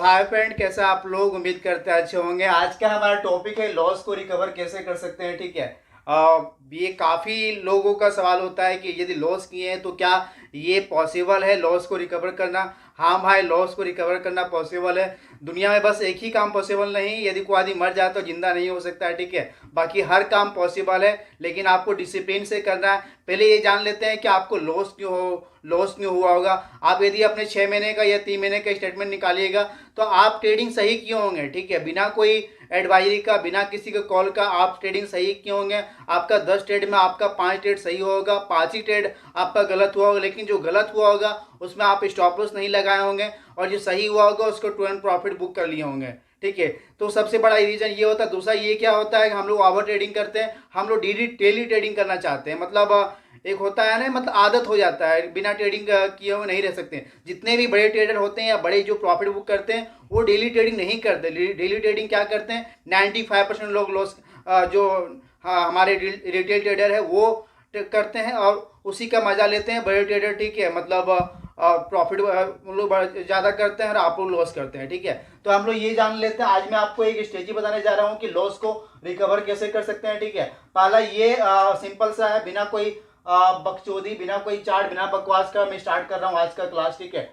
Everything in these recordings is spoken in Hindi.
हाय फ्रेंड, कैसे आप लोग? उम्मीद करते हैं अच्छे होंगे। आज का हमारा टॉपिक है लॉस को रिकवर कैसे कर सकते हैं। ठीक है। ये काफ़ी लोगों का सवाल होता है कि यदि लॉस किए हैं तो क्या ये पॉसिबल है लॉस को रिकवर करना। हाँ भाई, लॉस को रिकवर करना पॉसिबल है। दुनिया में बस एक ही काम पॉसिबल नहीं, यदि कोई आदमी मर जाए तो जिंदा नहीं हो सकता है। ठीक है। बाकी हर काम पॉसिबल है, लेकिन आपको डिसिप्लिन से करना है। पहले ये जान लेते हैं कि आपको लॉस क्यों हुआ होगा। आप यदि अपने 6 महीने का या 3 महीने का स्टेटमेंट निकालिएगा तो आप ट्रेडिंग सही क्यों होंगे। ठीक है। बिना कोई एडवाइजरी का, बिना किसी के कॉल का आप ट्रेडिंग सही क्यों होंगे। आपका 10 ट्रेड में आपका 5 ट्रेड सही होगा, 5 ही ट्रेड आपका गलत हुआ होगा। लेकिन जो गलत हुआ होगा उसमें आप स्टॉप लॉस नहीं लगाए होंगे, और जो सही हुआ होगा उसको टू एंड प्रॉफिट बुक कर लिए होंगे। ठीक है। तो सबसे बड़ा रीजन ये होता है। दूसरा ये क्या होता है कि हम लोग ओवर ट्रेडिंग करते हैं। हम लोग डेली ट्रेडिंग करना चाहते हैं। मतलब एक होता है ना, मतलब आदत हो जाता है, बिना ट्रेडिंग किए हुए नहीं रह सकते। जितने भी बड़े ट्रेडर होते हैं या बड़े जो प्रॉफिट बुक करते हैं वो डेली ट्रेडिंग नहीं करते। डेली ट्रेडिंग क्या करते हैं, 95% लोग लॉस जो हाँ हमारे रिटेल ट्रेडर है वो करते हैं और उसी का मजा लेते हैं बड़े ट्रेडर। ठीक है। मतलब प्रॉफिट उन लोग ज़्यादा करते हैं और आप लोग लॉस करते हैं। ठीक है। तो हम लोग ये जान लेते हैं। आज मैं आपको एक स्ट्रेटजी बताने जा रहा हूँ कि लॉस को रिकवर कैसे कर सकते हैं। ठीक है। पहला ये सिंपल सा है, बिना कोई बकचोदी, बिना कोई चार्ट, बिना बकवास का मैं स्टार्ट कर रहा हूँ आज का क्लास। ठीक है।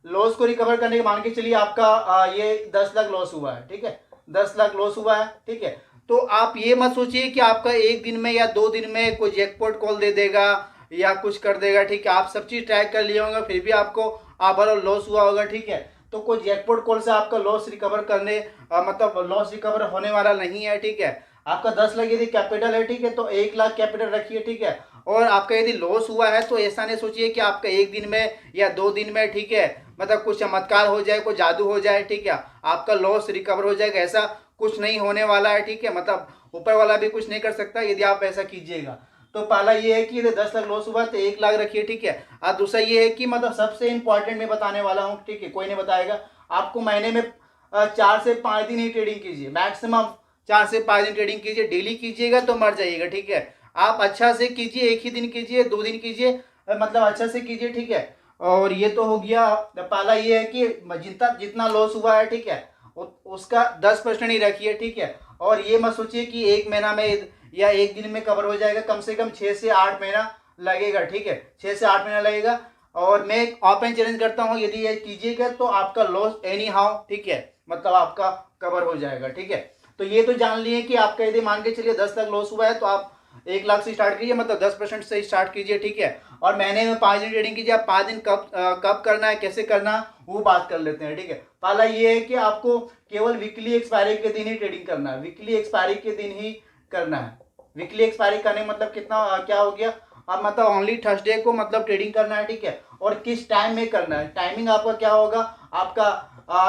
लॉस को रिकवर करने के मान के चलिए आपका ये 10 लाख लॉस हुआ है। ठीक है। 10 लाख लॉस हुआ है। ठीक है। तो आप ये मत सोचिए कि आपका एक दिन में या 2 दिन में कोई जैकपॉट कॉल दे देगा या कुछ कर देगा। ठीक है। आप सब चीज ट्रैक कर लिए होंगे फिर भी आपको आभर लॉस हुआ होगा। ठीक है। तो कोई जैकपॉट कॉल से आपका लॉस रिकवर करने मतलब लॉस रिकवर होने वाला नहीं है। ठीक है। आपका 10 लाख यदि कैपिटल है, ठीक है, तो 1 लाख कैपिटल रखिए। ठीक है। और आपका यदि लॉस हुआ है तो ऐसा नहीं सोचिए कि आपका एक दिन में या 2 दिन में, ठीक है, मतलब कुछ चमत्कार हो जाए, कोई जादू हो जाए। ठीक है। आपका लॉस रिकवर हो जाएगा, ऐसा कुछ नहीं होने वाला है। ठीक है। मतलब ऊपर वाला भी कुछ नहीं कर सकता यदि आप ऐसा कीजिएगा। तो पहला ये है कि यदि 10 लाख लॉस हुआ तो 1 लाख रखिए। ठीक है। और दूसरा ये है कि मतलब सबसे इंपॉर्टेंट मैं बताने वाला हूँ। ठीक है। कोई नहीं बताएगा आपको। महीने में 4 से 5 दिन ही ट्रेडिंग कीजिए, मैक्सिमम 4 से 5 दिन ट्रेडिंग कीजिए। डेली कीजिएगा तो मर जाइएगा। ठीक है। आप अच्छा से कीजिए, एक ही दिन कीजिए, 2 दिन कीजिए, मतलब अच्छा से कीजिए। ठीक है। और ये तो हो गया। पहला ये है कि जितना जितना लॉस हुआ है, ठीक है, उसका 10% ही रखिए। ठीक है। और ये मत सोचिए कि 1 महीना में या एक दिन में कवर हो जाएगा। कम से कम 6 से 8 महीना लगेगा। ठीक है। 6 से 8 महीना लगेगा। और मैं ओपन चैलेंज करता हूँ, यदि ये कीजिएगा तो आपका लॉस एनी हाउ, ठीक है, मतलब आपका कवर हो जाएगा। ठीक है। तो ये तो जान लिए कि आपका यदि मान के चलिए 10 लाख लॉस हुआ है तो आप 1 लाख से स्टार्ट कीजिए, मतलब 10% से स्टार्ट कीजिए। ठीक है। और महीने में 5 दिन ट्रेडिंग कीजिए। आप 5 दिन कब करना है, कैसे करना है, वो बात कर लेते हैं। ठीक है। पहला ये है कि आपको केवल वीकली एक्सपायरी के दिन ही ट्रेडिंग करना है। वीकली एक्सपायरी के दिन ही करना है। वीकली एक्सपायरी करने मतलब कितना क्या हो गया, अब मतलब ओनली थर्सडे को मतलब ट्रेडिंग करना है। ठीक है। और किस टाइम में करना है, टाइमिंग आपका क्या होगा, आपका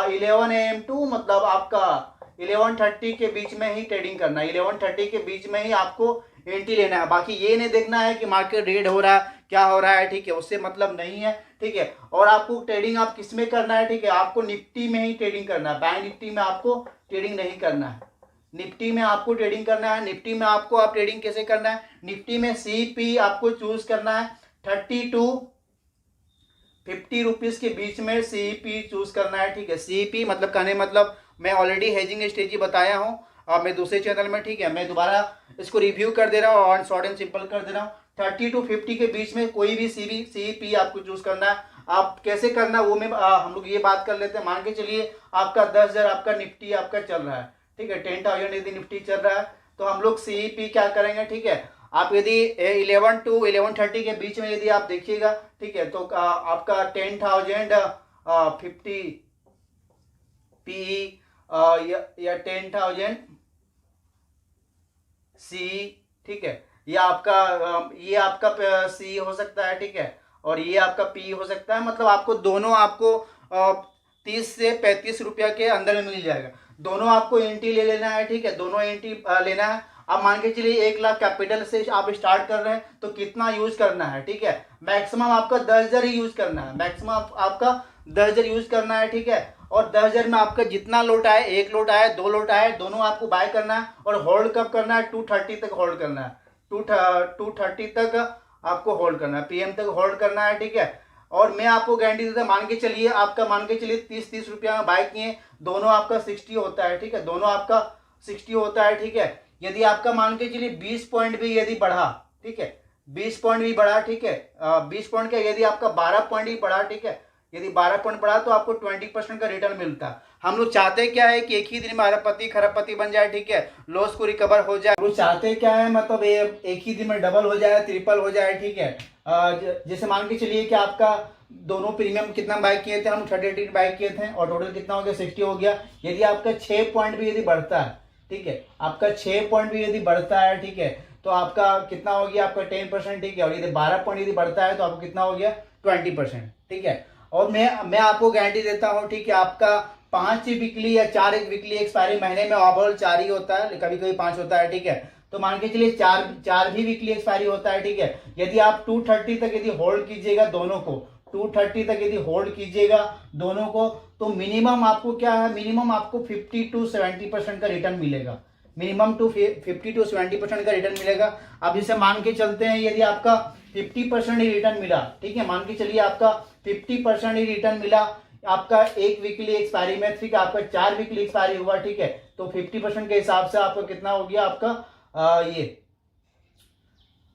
11 AM टू मतलब आपका 11:30 के बीच में ही ट्रेडिंग करना है। 11:30 के बीच में ही आपको एंट्री लेना है। बाकी ये नहीं देखना है कि मार्केट रेड हो रहा है, क्या हो रहा है। ठीक है। उससे मतलब नहीं है। ठीक है। और आपको ट्रेडिंग आप किस में करना है, ठीक है, आपको निफ्टी में ही ट्रेडिंग करना है। बैंक निफ्टी में आपको ट्रेडिंग नहीं करना है। निफ्टी में आपको ट्रेडिंग करना है। निफ्टी में आपको आप ट्रेडिंग कैसे करना है, निफ्टी में सीपी आपको चूज करना है। 30 टू 50 रुपीज के बीच में सीपी चूज करना है। ठीक है। सीपी मतलब कहने मतलब मैं ऑलरेडी हेजिंग स्ट्रेटजी बताया हूँ और मैं दूसरे चैनल में। ठीक है। मैं दोबारा इसको रिव्यू कर दे रहा हूँ और शॉर्ट एंड सिंपल कर दे रहा हूँ। 30 टू 50 के बीच में कोई भी सीपी आपको चूज करना है। आप कैसे करना वो में हम लोग ये बात कर लेते हैं। मान के चलिए आपका 10,000 आपका निफ्टी आपका चल रहा है। ठीक है। 10,000 यदि निफ्टी चल रहा है तो हम लोग सीपी क्या करेंगे, ठीक है, आप यदि 11 टू 11:30 के बीच में यदि आप देखिएगा, ठीक है, तो आपका 10,050 पी या 10,000 सी, ठीक है, ये आपका सी हो सकता है। ठीक है। और ये आपका पी हो सकता है। मतलब आपको दोनों आपको 30 से 35 रुपया के अंदर में मिल जाएगा। दोनों आपको एंट्री ले लेना है। ठीक है। दोनों एंट्री लेना है। आप मान के चलिए 1 लाख कैपिटल से आप स्टार्ट कर रहे हैं तो कितना यूज करना है, ठीक है, मैक्सिमम आपका 10,000 ही यूज करना है। मैक्सिमम आपका 10,000 यूज करना है। ठीक है। और 10,000 में आपका जितना लोट आए, 1 लोट आए, 2 लोट आए, दोनों आपको बाय करना है। और होल्ड कब करना है, 2:30 तक होल्ड करना है। 2:30 तक आपको होल्ड करना है, PM तक होल्ड करना है। ठीक है। और मैं आपको गारंटी देता, मान के चलिए आपका, मान के चलिए 30 रुपया में बाय किए, दोनों आपका 60 होता है, ठीक है, दोनों आपका 60 होता है, ठीक है। यदि आपका मान के चलिए 20 पॉइंट भी यदि बढ़ा, ठीक है, 20 पॉइंट भी बढ़ा, ठीक है, 20 पॉइंट का यदि आपका 12 पॉइंट भी बढ़ा, ठीक है, यदि 12 पॉइंट बढ़ा तो आपको 20% का रिटर्न मिलता है। हम लोग चाहते क्या है कि एक ही दिन में अरबपति खरबपति बन जाए, ठीक है, लॉस को रिकवर हो जाए। हम लोग चाहते क्या है, मतलब एक ही दिन में डबल हो जाए, ट्रिपल हो जाए, ठीक है। जैसे मान के चलिए कि आपका दोनों प्रीमियम कितना बाय किए थे, हम 38 बाय किए थे और टोटल कितना हो गया, 60 हो गया। यदि आपका 6 पॉइंट भी यदि बढ़ता है, ठीक है, आपका 6 पॉइंट भी यदि बढ़ता है, ठीक है, तो आपका कितना हो गया, आपका 10%, ठीक है। और यदि 12 पॉइंट यदि बढ़ता है तो आपको कितना हो गया, 20%, ठीक है। और मैं आपको गारंटी देता हूं, ठीक है, आपका 5 वीकली या 4 वीकली एक्सपायरी महीने में ओवरऑल 4 ही होता है, कभी कभी 5 होता है, ठीक है। तो मान के चलिए 4 भी वीकली एक्सपायरी होता है, ठीक है। यदि आप 230 तक यदि होल्ड कीजिएगा दोनों को, 230 तक यदि होल्ड कीजिएगा दोनों को, तो मिनिमम आपको क्या है, मिनिमम आपको 50 to 70% का रिटर्न मिलेगा, मिनिमम 50 to 70% का रिटर्न मिलेगा। अब जैसे मान के चलते हैं यदि आपका 50% ही रिटर्न मिला, ठीक है, मान के चलिए आपका 50% ही रिटर्न मिला आपका एक वीकली एक्सपायरी में, ठीक है, आपका 4 वीकली एक्सपायरी हुआ, ठीक है, तो 50% के हिसाब से आपका कितना हो गया, आपका ये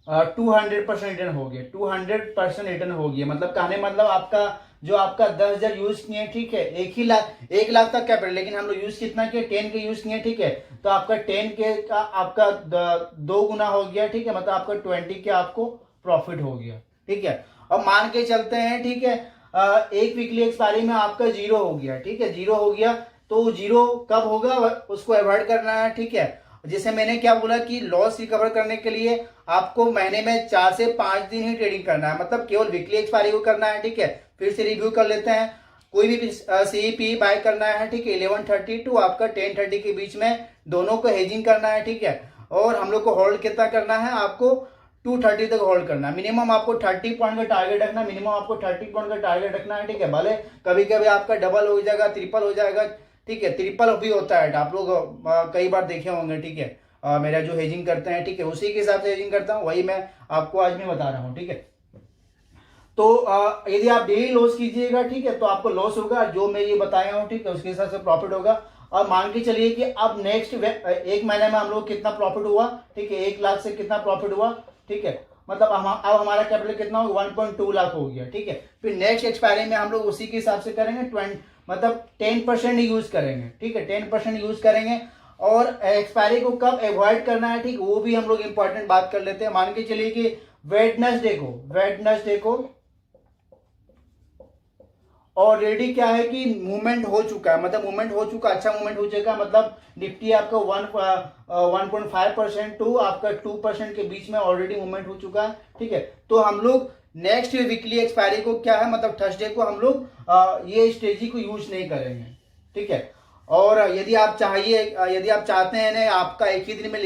200% रिटर्न हो गया, 200% रिटर्न हो गया। मतलब कहने मतलब आपका जो आपका 10,000 यूज किए, ठीक है, 1 लाख तक कैपिटल, लेकिन हम लोग यूज कितना किए, 10 के यूज किए, ठीक है, तो आपका 10 के का आपका 2 गुना हो गया, ठीक है, मतलब आपका 20 के आपको प्रॉफिट हो गया, ठीक है। अब मान के चलते हैं, ठीक है, एक वीकली एक्सपायरी में आपका 0 हो गया, ठीक है, 0 हो गया, तो 0 कब होगा उसको अवॉइड करना है, ठीक है। जैसे मैंने क्या बोला कि लॉस रिकवर करने के लिए आपको महीने में 4 से 5 दिन ही ट्रेडिंग करना है, मतलब केवल वीकली एक्सपायरी को करना है, ठीक है। फिर से रिव्यू कर लेते हैं, कोई भी सीईपी बाय करना है, ठीक है, 11:30 टू आपका 10:30 के बीच में दोनों को हेजिंग करना है, ठीक है। और हम लोग को होल्ड कितना करना है, आपको 230 तक होल्ड करना है। मिनिमम आपको 30 पॉइंट का टारगेट रखना, मिनिमम आपको 30 पॉइंट का टारगेट रखना है, ठीक है। भले कभी कभी आपका डबल हो जाएगा, ट्रिपल हो जाएगा, ठीक है, ट्रिपल भी होता है, आप लोग कई बार देखे होंगे, ठीक है। मेरा जो हेजिंग करते हैं, ठीक है, उसी के हिसाब से हेजिंग करता हूँ, वही मैं आपको आज मैं बता रहा हूँ, ठीक है। तो यदि आप डेली लॉस कीजिएगा, ठीक है, तो आपको लॉस होगा, जो मैं ये बताया हूँ, ठीक है, उसके हिसाब से प्रॉफिट होगा। और मान के चलिए कि अब नेक्स्ट एक महीने में हम लोग कितना प्रॉफिट हुआ, ठीक है, 1 लाख से कितना प्रॉफिट हुआ, ठीक है, मतलब अब हमारा कैपिटल कितना होगा, 1.2 लाख हो गया, ठीक है। फिर नेक्स्ट एक्सपायरी में हम लोग उसी के हिसाब से करेंगे, 20 मतलब 10% ही यूज करेंगे, ठीक है, 10% यूज करेंगे। और एक्सपायरी को कब अवॉइड करना है, ठीक, वो भी हम लोग इंपॉर्टेंट बात कर लेते हैं। मान के चलिए कि वेडनेसडे को ऑलरेडी क्या है कि मूवमेंट हो चुका है, मतलब मूवमेंट हो चुका, अच्छा मूवमेंट हो चुका, मतलब निफ्टी आपका 1.5% टू आपका 2% के बीच में ऑलरेडी मूवमेंट हो चुका है, ठीक है। तो हम लोग नेक्स्ट वीकली एक्सपायरी को क्या है, मतलब थर्सडे को हम लोग ये स्ट्रेटजी को यूज नहीं करेंगे, ठीक है। और यदि आप चाहते हैं ना आपका एक ही दिन में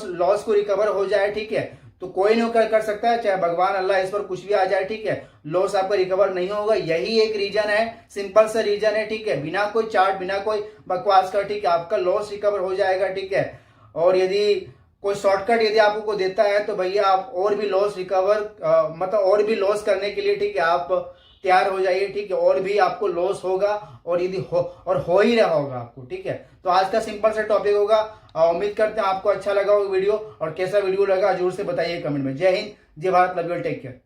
लॉस को रिकवर हो जाए, ठीक है, तो कोई नहीं कर सकता है, चाहे भगवान अल्लाह इस पर कुछ भी आ जाए, ठीक है, लॉस आपका रिकवर नहीं होगा। यही एक रीजन है, सिंपल सा रीजन है, ठीक है, बिना कोई चार्ट, बिना कोई बकवास का, ठीक है, आपका लॉस रिकवर हो जाएगा, ठीक है। और यदि कोई शॉर्टकट यदि आपको देता है तो भैया आप और भी लॉस रिकवर मतलब और भी लॉस करने के लिए, ठीक है, आप तैयार हो जाइए, ठीक है, और भी आपको लॉस होगा, और यदि हो ही रहा होगा आपको, ठीक है। तो आज का सिंपल सा टॉपिक होगा, उम्मीद करते हैं आपको अच्छा लगा हो वीडियो, और कैसा वीडियो लगा जरूर से बताइए कमेंट में। जय हिंद, जय Bharat, love you, take care.